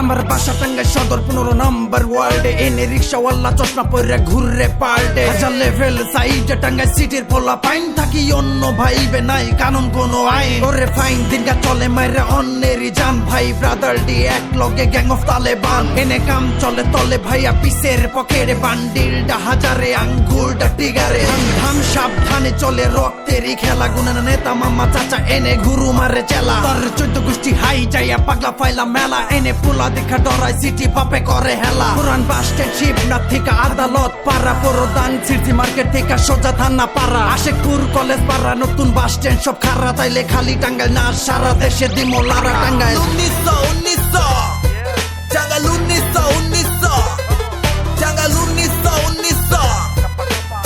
আমার বাসা টাঙ্গাই সদর 15 নম্বর ওয়ার্ডে, এনে রিক্সাওয়ালা চশমা পরে ঘুরে পাল্টে। হাজার লেভেল সাইডে টাঙ্গাই সিটির পোলা পাইন, থাকি অন্য ভাইবে নাই কানুন কোন আইন। ওরে ফাইন দিনকা চলে মাইরে অন্যেরই জান, ভাই ব্রাদার ডি এক লগে গ্যাং অফ তালেবান। এনে কাম চলে তলে ভাইয়া পিসের পকেটে, বান্ডিলটা হাজারে আঙ্গুলটা টিগারে। ধাম সাবধানে চলে রক্তেরই খেলা, গুনানা নেতা মামা চাচা এনে গুরু মারে চেলা। তার 14 গোষ্ঠী হাই যাইয়া পাগলা ফাইলা মেলা, এনে পোলা দেখা ডরাই সিটি পাপে করে হেলা। পুরান বাস স্ট্যান্ড শিবনাথ থেকে আদালত পাড়া, প্রধান সিটি মার্কেট থেকে সোজা থানা পাড়া। আশেকপুর কলেজ পাড়া, নতুন বাস স্ট্যান্ড সব খারা। তাইলে খালি টাঙ্গাইল না সারা দেশে দিমো লারা। টাঙ্গাইল 1900 টাঙ্গাইল 1900 টাঙ্গাইল 1900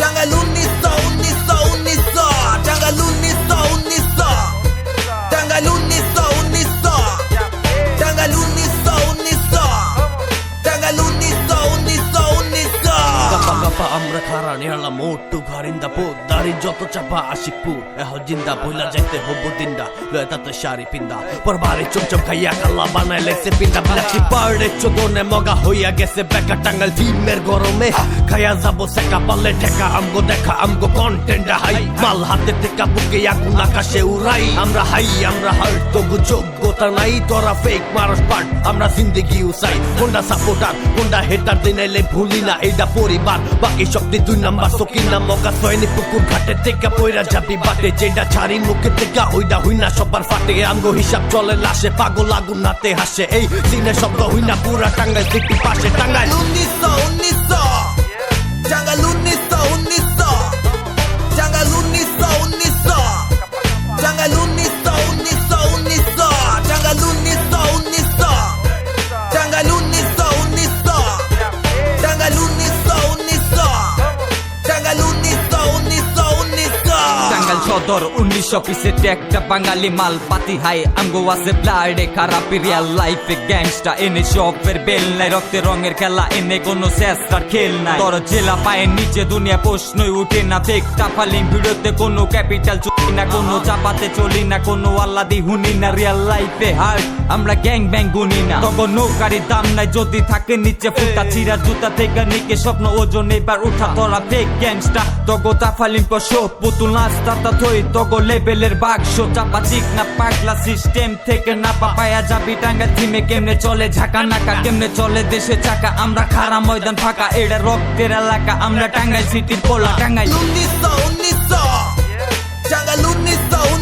টাঙ্গাইল 1900 টাঙ্গাইল 1900 টাঙ্গাইল 1900 টাঙ্গাইল 1900 Kappa আমরা খারা নিহালা মোটু ঘারিন্দা পোদ দাড়ি যত চাপা আশিকপুর এহ জিন্দা বইলা যাইতে হবো দিনদা লয় তাতে শাড়ি পিন্দা পরবারে চমচম খাইয়া কাল্লা বানাই লেছে পিন্দা বিলাকি পাড়ে চোদনে মগা হইয়া গেছে বেকা টাঙ্গাইল টিমের গরমে খাইয়া যাবো সেকা পালে ঠেকা আমগো দেখা আমগো কন্টেন্ট হাই মাল হাতে টেকা বুকে আগুন আকাশে উড়াই আমরা হাই আমরা হার্ট তবু যোগ্যতা নাই তোরা ফেক মারস পার্ট আমরা জিন্দেগি উসাই কোনটা সাপোর্টার কোনটা হেটার দিনাইলে ভুলি না এইটা পরিবার বাকি সব দি 2 নাম্বার সকি না মগা সয়নি পুকুর ঘাটে থেকে পয়রা যাবি বাটে যেটা ছাড়ি মুখে থেকে ওইটা হই না সবার ফাটে আমগো হিসাব চলে লাশে পাগল আগুন নাতে হাসে এই সিনে শব্দ হই না পুরা টাঙ্গাইল সিটি পাশে টাঙ্গাইল 1900 টাঙ্গাইল 1900 টাঙ্গাইল 1900 টাঙ্গাইল 1900 টাঙ্গাইল 1900 টাঙ্গাইল 1900 টাঙ্গাইল 1900 টাঙ্গাইল সদর 1900 পিসে একটা বাঙালি মাল পাতি হাই আমগো আছে ব্লাডে খারাপ রিয়াল লাইফে গ্যাংস্টার এনে সফের বেল নাই রক্তে রঙের খেলা এনে কোনো শেষকার খেল নাই তোর জেলা পায়ের নিচে দুনিয়া প্রশ্নই উঠে না ফেক টাফালিং ভিডিওতে কোনো ক্যাপিটাল চলি না কোনো চাপাতে চলি না কোনো আল্লাদি হুনি না রিয়াল লাইফে হার্ট আমরা গ্যাং ব্যাং গুনি না তখন নৌকারির দাম নাই যদি থাকে নিচে ফুটা চিরা জুতা থেকে নিকে স্বপ্ন ওজন এবার উঠা তোরা ফেক গ্যাংস্টার তগো টাফালিং শো পুতুল নাস্তা থই তগো লেভেলের বাক্স চাপা চিক না পাগলা সিস্টেম থেকে না পাপায়া যাবি টাঙ্গাইল থিমে কেমনে চলে ঝাঁকা নাকা কেমনে চলে দেশে চাকা আমরা খারা ময়দান ফাঁকা এটা রক্তের এলাকা আমরা টাঙ্গাইল সিটির পোলা টাঙ্গাইল 1900 টাঙ্গাইল 1900